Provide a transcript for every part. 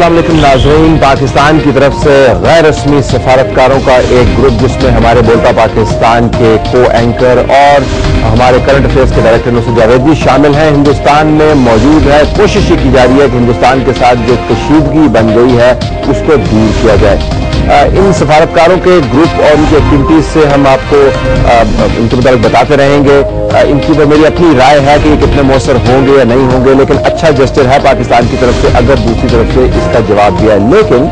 अस्सलाम वालेकुम नाज़रीन। पाकिस्तान की तरफ से गैर रस्मी सफारतकारों का एक ग्रुप जिसमें हमारे बोलता पाकिस्तान के को एंकर और हमारे करंट अफेयर्स के डायरेक्टर नुसरत जावेद भी शामिल हैं, हिंदुस्तान में मौजूद है। कोशिश ये की जा रही है कि हिंदुस्तान के साथ जो कशीदगी बन गई है उसको दूर किया जाए। इन सफारतकारों के ग्रुप और उनकी एक्टिविटीज से हम आपको इनके मुताबिक बताते रहेंगे। इनकी ऊपर मेरी अपनी राय है कि ये कितने मौसर होंगे या नहीं होंगे, लेकिन अच्छा जेस्चर है पाकिस्तान की तरफ से अगर दूसरी तरफ से इसका जवाब दिया है। लेकिन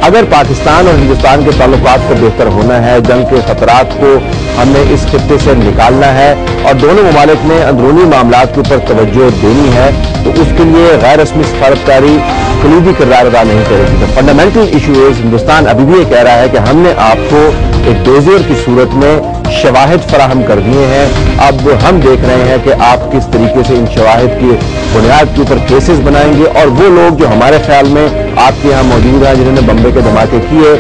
अगर पाकिस्तान और हिंदुस्तान के ताल्लुकात को बेहतर होना है, जंग के खतरात को हमें इस खित्ते से निकालना है और दोनों ममालिक ने अंदरूनी मामलात के ऊपर तवज्जो देनी है, तो उसके लिए गैर रस्मी सफारतकारी कलीदी किरदार अदा नहीं करेगी। तो फंडामेंटल इशू इज, हिंदुस्तान अभी भी ये कह रहा है कि हमने आपको एक डोजियर की सूरत में शवाहिद फराहम कर दिए हैं। अब हम देख रहे हैं कि आप किस तरीके से इन शवाहिद की बुनियाद के ऊपर केसेस बनाएंगे और वो लोग जो हमारे ख्याल में आपके यहाँ मौजूद हैं जिन्होंने बम्बे के धमाके किए,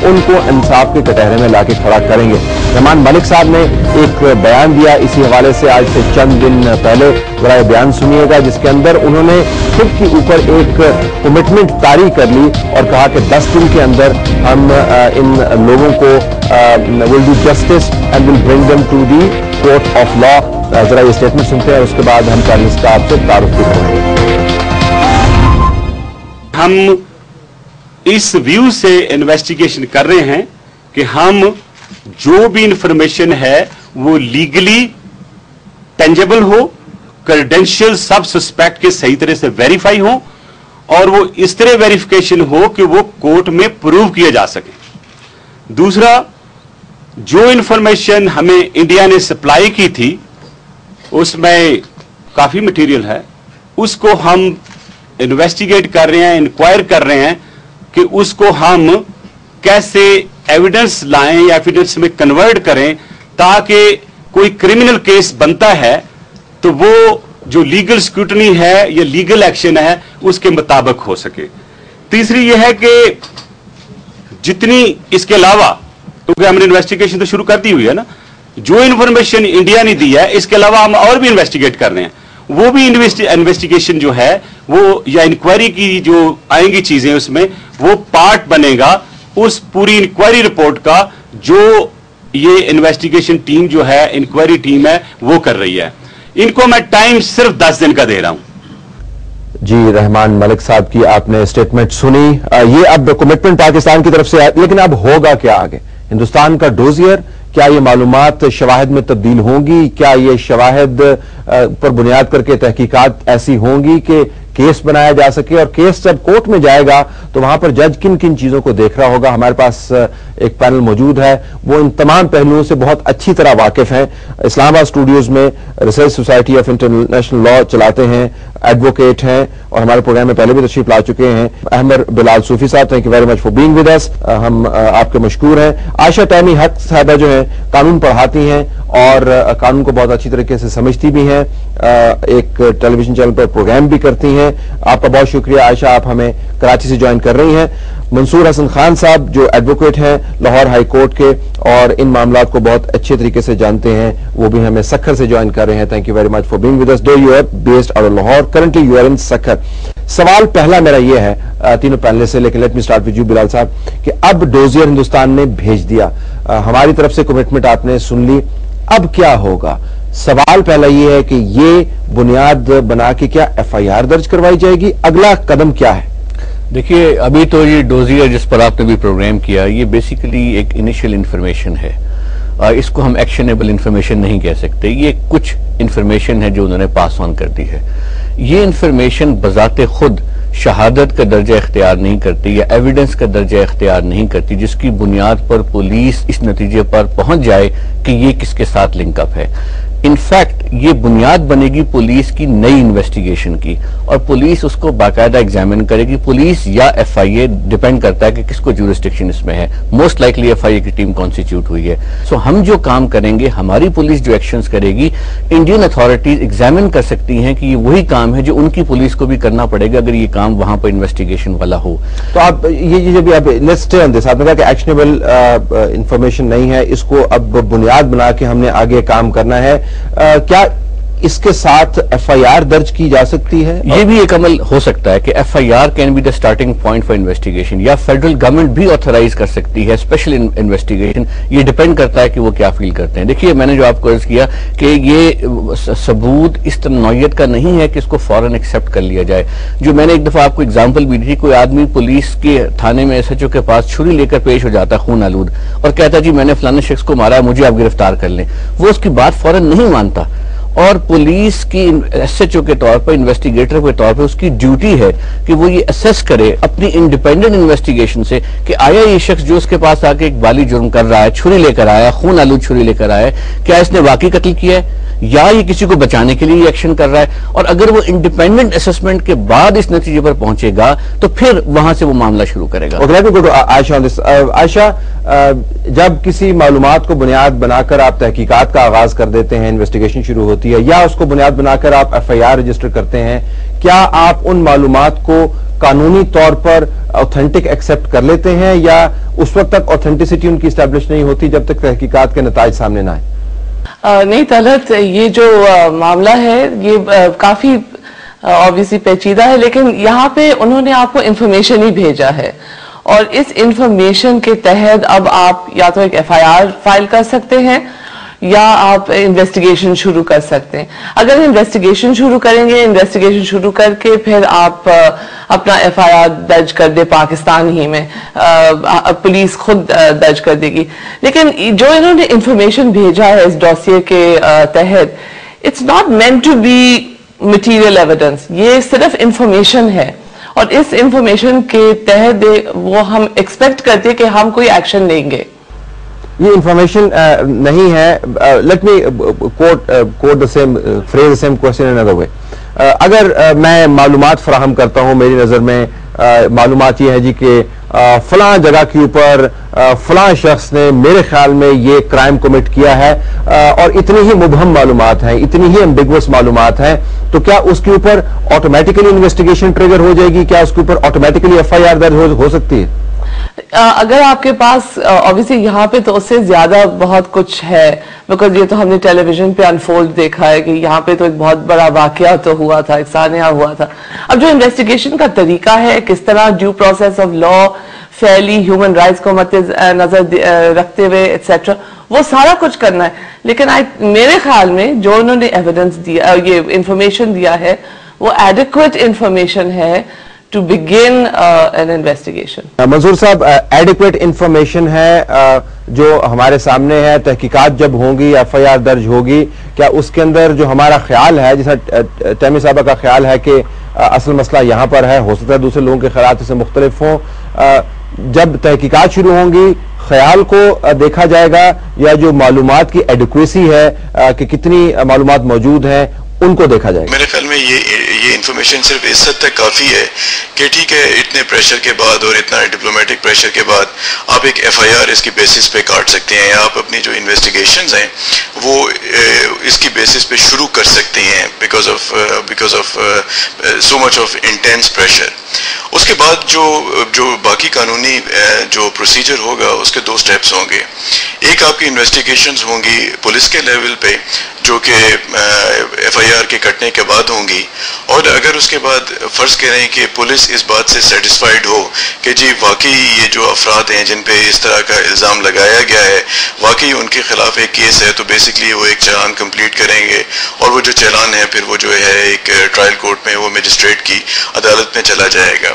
उनको इंसाफ के कटहरे में लाके खड़ा करेंगे। रहमान मलिक साहब ने एक बयान दिया इसी हवाले से आज से चंद दिन पहले, जरा ये बयान सुनिएगा, जिसके अंदर उन्होंने खुद के ऊपर एक कमिटमेंट तारी कर ली और कहा कि 10 दिन के अंदर हम इन लोगों को will do justice and will bring them to the court of law. जरा ये स्टेटमेंट सुनते हैं, उसके बाद हम पैनलिस्ट का आपसे तारुफ भी करेंगे। हम इस व्यू से इन्वेस्टिगेशन कर रहे हैं कि हम जो भी इंफॉर्मेशन है वो लीगली टेंजेबल हो, क्रेडेंशियल सब सस्पेक्ट के सही तरह से वेरीफाई हो और वो इस तरह वेरिफिकेशन हो कि वो कोर्ट में प्रूव किया जा सके। दूसरा, जो इंफॉर्मेशन हमें इंडिया ने सप्लाई की थी उसमें काफी मटेरियल है, उसको हम इन्वेस्टिगेट कर रहे हैं, इंक्वायर कर रहे हैं कि उसको हम कैसे एविडेंस लाएं या एविडेंस में कन्वर्ट करें ताकि कोई क्रिमिनल केस बनता है तो वो जो लीगल स्क्रूटनी है या लीगल एक्शन है उसके मुताबिक हो सके। तीसरी ये है कि जितनी इसके अलावा, क्योंकि हमने इन्वेस्टिगेशन तो शुरू कर दी हुई है ना, जो इन्फॉर्मेशन इंडिया ने दी है इसके अलावा हम और भी इन्वेस्टिगेट कर रहे हैं। वो भी इन्वेस्टिगेशन जो है वो या इंक्वायरी की जो आएंगी चीजें उसमें वो पार्ट बनेगा उस पूरी इंक्वायरी रिपोर्ट का जो ये इन्वेस्टिगेशन टीम जो है, इंक्वायरी टीम है, वो कर रही है। इनको मैं टाइम सिर्फ 10 दिन का दे रहा हूं। जी, रहमान मलिक साहब की आपने स्टेटमेंट सुनी। ये अब कमिटमेंट पाकिस्तान की तरफ से है, लेकिन अब होगा क्या आगे? हिंदुस्तान का डोजियर, क्या ये मालूमात शवाहिद में तब्दील होंगी? क्या ये शवाहिद पर बुनियाद करके तहकीकात ऐसी होंगी कि केस बनाया जा सके? और केस जब कोर्ट में जाएगा तो वहां पर जज किन किन चीजों को देख रहा होगा? हमारे पास एक पैनल मौजूद है, वो इन तमाम पहलुओं से बहुत अच्छी तरह वाकिफ हैं। इस्लामाबाद स्टूडियोज में research society of international law चलाते हैं, एडवोकेट हैं और हमारे प्रोग्राम में पहले भी तशरीफ ला चुके हैं। अहमद बिलाल सूफी साहब, thank you very much for being with अस, हम आपके मशकूर हैं। आयशा टैमी हक साहबा जो है कानून पढ़ाती हैं और कानून को बहुत अच्छी तरीके से समझती भी हैं, एक टेलीविजन चैनल पर प्रोग्राम भी करती हैं। आपका बहुत शुक्रिया आयशा, आप हमें कराची से ज्वाइन कर रही हैं। मंसूर हसन खान साहब जो एडवोकेट हैं लाहौर हाई कोर्ट के और इन मामलात को बहुत अच्छे तरीके से जानते हैं, वो भी हमें सक्खर से ज्वाइन कर रहे हैं। Thank you very much for being with us. Though you are based out of Lahore, currently you are in Sukkur. सवाल पहला मेरा ये है तीनों पैनलिस्ट से, लेकिन let me start with you Bilal साहब, कि अब डोजियर हिंदुस्तान ने भेज दिया, हमारी तरफ से कमिटमेंट आपने सुन ली, अब क्या होगा? सवाल पहला ये है कि ये बुनियाद बना के क्या एफआईआर दर्ज करवाई जाएगी? अगला कदम क्या है? देखिए, अभी तो ये डोजियर जिस पर आपने भी प्रोग्राम किया, ये बेसिकली एक इनिशियल इंफॉर्मेशन है, इसको हम एक्शनेबल इंफॉर्मेशन नहीं कह सकते। ये कुछ इंफॉर्मेशन है जो उन्होंने पास ऑन कर दी है। ये इंफॉर्मेशन बजाते खुद शहादत का दर्जा इख्तियार नहीं करती या एविडेंस का दर्जा इख्तियार नहीं करती जिसकी बुनियाद पर पुलिस इस नतीजे पर पहुंच जाए कि ये किसके साथ लिंकअप है। इनफैक्ट ये बुनियाद बनेगी पुलिस की नई इन्वेस्टिगेशन की और पुलिस उसको बाकायदा एग्जामिन करेगी। पुलिस या एफआईए, डिपेंड करता है कि किसको ज्यूरिसडिक्शन इसमें है, मोस्ट लाइकली एफआईए की टीम कॉन्स्टिट्यूट हुई है। सो हम जो काम करेंगे, हमारी पुलिस जो एक्शंस करेगी, इंडियन अथॉरिटीज एग्जामिन कर सकती हैं कि ये वही काम है जो उनकी पुलिस को भी करना पड़ेगा अगर ये काम वहां पर इन्वेस्टिगेशन वाला हो। तो आप ये जब आप लेट्स स्टे ऑन दिस, आपने कहा कि एक्शनेबल इंफॉर्मेशन नहीं है, इसको अब बुनियाद बना के हमने आगे काम करना है। क्या اس کے ساتھ ایف آئی آر درج کی جا سکتی ہے؟ یہ بھی ایک عمل ہو سکتا ہے کہ F I R can be the starting point for investigation, یا فیڈرل گورنمنٹ بھی آتھرائز کر سکتی ہے اسپیشل انویسٹیگیشن. یہ ڈیپینڈ کرتا ہے کہ وہ کیا فیل کرتے ہیں. دیکھیے میں نے جو آپ کو عرض کیا کہ یہ ثبوت اس طرح نوعیت کا نہیں ہے کہ اس کو فوراً ایکسیپٹ کر لیا جائے. جو میں نے ایک دفعہ آپ کو اگزامپل بھی دی تھی، کوئی آدمی پولیس کے تھانے میں ایس ایچ او کے پاس چھری لے کر پیش ہو جاتا ہے خون آلود اور کہتا جی میں نے فلانے شخص کو مارا ہے، مجھے آپ گرفتار کر لیں. وہ اس کی بات فوراً نہیں مانتا، اور پولیس کی ایس ایچ او کے طور پر، انویسٹیگیٹر کے طور پر اس کی ڈیوٹی ہے کہ وہ یہ اسیس کرے اپنی انڈیپینڈنٹ انویسٹیگیشن سے کہ آیا یہ شخص جو اس کے پاس آ کے ایک بالی جرم کر رہا ہے، چھری لے کر آیا، خون آلود چھری لے کر آیا ہے، کیا اس نے واقعی قتل کیا ہے یا یہ کسی کو بچانے کے لیے ایکشن کر رہا ہے. اور اگر وہ انڈیپینڈنٹ اسسمنٹ کے بعد اس نتیجے پر پہنچے گا تو پھر وہاں سے وہ معاملہ شروع کرے گا. عائشہ، جب کسی معلومات کو بنیاد بنا کر آپ تحقیقات کا آغاز کر دیتے ہیں، انویسٹیگیشن شروع ہوتی ہے، یا اس کو بنیاد بنا کر آپ ایف آئی آر رجسٹر کرتے ہیں، کیا آپ ان معلومات کو قانونی طور پر اوتھینٹک ایکسیپٹ کر لیتے ہیں، یا اس وقت تک اوتھینٹسٹی ان کی اسٹیبلش نہیں ہوتی جب تک تحقیقات کے نتائج سامنے نہ آئیں؟ نہیں طلعت، یہ جو معاملہ ہے یہ کافی obviously پیچیدہ ہے، لیکن یہاں پہ انہوں نے آپ کو انفارمیشن ہی بھیجا ہے، اور اس انفارمیشن کے تحت اب آپ یا تو ایک ایف آئی آر فائل کر سکتے ہیں یا آپ انویسٹیگیشن شروع کر سکتے ہیں. اگر انویسٹیگیشن شروع کریں گے، انویسٹیگیشن شروع کر کے پھر آپ اپنا ایف آئی آر درج کر دے پاکستان ہی میں، پولیس خود درج کر دے گی. لیکن جو انہوں نے انفارمیشن بھیجا ہے اس ڈوسیے کے تحت، it's not meant to be material evidence, یہ صرف انفارمیشن ہے، اور اس انفارمیشن کے تحت وہ ہم ایکسپیکٹ کرتے کہ ہم کوئی ایکشن لیں گے. یہ انفارمیشن نہیں ہے. Let me quote the same phrase, the same question in another way. اگر میں معلومات فراہم کرتا ہوں، میری نظر میں معلومات یہ ہے جی کہ فلاں جگہ کے اوپر فلاں شخص نے میرے خیال میں یہ کرائم کمٹ کیا ہے، اور اتنی ہی مبہم معلومات ہیں، اتنی ہی ایمبیگوس معلومات ہیں، تو کیا اس کے اوپر آٹومیٹیکلی انویسٹیگیشن ٹریگر ہو جائے گی؟ کیا اس کے اوپر آٹومیٹیکلی ایف آئی آر درج ہو سکتی ہے؟ اگر آپ کے پاس obviously یہاں پہ تو اس سے زیادہ بہت کچھ ہے، بیکاز یہ تو ہم نے ٹیلی ویژن پہ انفولڈ دیکھا ہے کہ یہاں پہ تو ایک بہت بڑا واقعہ تو ہوا تھا، ایک سانحہ ہوا تھا. اب جو انویسٹیگیشن کا طریقہ ہے، کس طرح due process of law, fairly human rights کو مد نظر رکھتے ہوئے ایٹسیٹرا، وہ سارا کچھ کرنا ہے. لیکن میرے خیال میں جو انہوں نے ایویڈنس دیا، یہ انفارمیشن دیا ہے، وہ ایڈیکویٹ انفارمیشن ہے to begin an investigation. منظور صاحب، ایڈیکویٹ انفارمیشن ہے جو ہمارے سامنے ہے. تحقیقات جب ہوں گی، ایف آئی آر درج ہوگی، کیا اس کے اندر جو ہمارا خیال ہے، جیسا ٹیمی صاحبہ کا خیال ہے کہ اصل مسئلہ یہاں پر ہے، ہو سکتا ہے دوسرے لوگوں کے خیالات سے مختلف ہوں، جب تحقیقات شروع ہوں گی خیال کو دیکھا جائے گا، یا جو معلومات کی ایڈیکویسی ہے کہ کتنی معلومات موجود ہیں ان کو دیکھا جائے گا؟ میرے خیال میں یہ انفارمیشن صرف اس حد تک کافی ہے کہ ٹھیک ہے، اتنے پریشر کے بعد اور اتنا ڈپلومیٹک پریشر کے بعد آپ ایک ایف آئی آر اس کی بیسس پہ کاٹ سکتے ہیں، یا آپ اپنی جو انویسٹیگیشنز ہیں وہ اس کی بیسس پہ شروع کر سکتے ہیں because of so much of intense pressure. اس کے بعد جو باقی قانونی جو پروسیجر ہوگا اس کے 2 سٹیپس ہوں گے. ایک آپ کی انویسٹیگیشنز ہوں گی پولیس کے لیول پہ جو کہ ایف آئی آر کے کٹنے کے بعد ہوں گی، اور اگر اس کے بعد فرض کریں کہ پولیس اس بات سے سیٹسفائیڈ ہو کہ جی واقعی یہ جو افراد ہیں جن پہ اس طرح کا الزام لگایا گیا ہے واقعی ان کے خلاف ایک کیس ہے، تو بیسکلی وہ ایک چالان کمپلیٹ کریں گے، اور وہ جو چالان ہے پھر وہ جو ہے ایک ٹرائل کورٹ میں وہ مجسٹریٹ کی عدالت میں چلا جائے گا.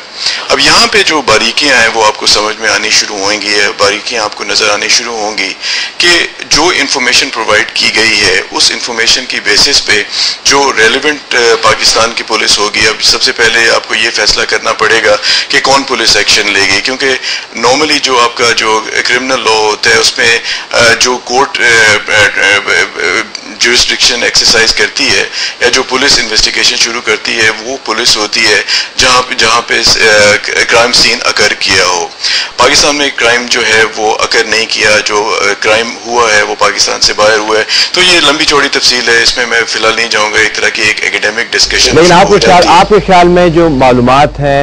اب یہاں پہ جو باریکیاں ہیں وہ آپ کو سمجھ میں آنی شروع ہوئیں گی، باریکیاں آپ کو نظر آنی شروع ہوں گی کہ جو انفارمیشن پرووائڈ کی گئی ہے اس انفارمیشن کی بیسس پہ جو ریلیونٹ پاکستان کی پولیس ہوگی. اب سب سے پہلے آپ کو یہ فیصلہ کرنا پڑے گا کہ کون پولیس ایکشن لے گی، کیونکہ نارملی جو آپ کا جو کرمنل لا ہوتا ہے اس میں جو کورٹ جورسڈکشن ایکسرسائز کرتی ہے یا جو پولیس انویسٹیگیشن شروع کرتی ہے وہ پولیس ہوتی ہے جہاں پہ کرائم سین اکر کیا ہو. پاکستان میں کرائم جو ہے وہ اکر نہیں کیا، جو کرائم ہوا ہے وہ پاکستان سے باہر ہوا ہے. تو یہ لمبی چوڑی تفصیل ہے، اس میں میں فی الحال نہیں جاؤں گا، ایک طرح کی ایک ایکیڈیمک ڈسکشن. لیکن آپ کے خیال میں جو معلومات ہیں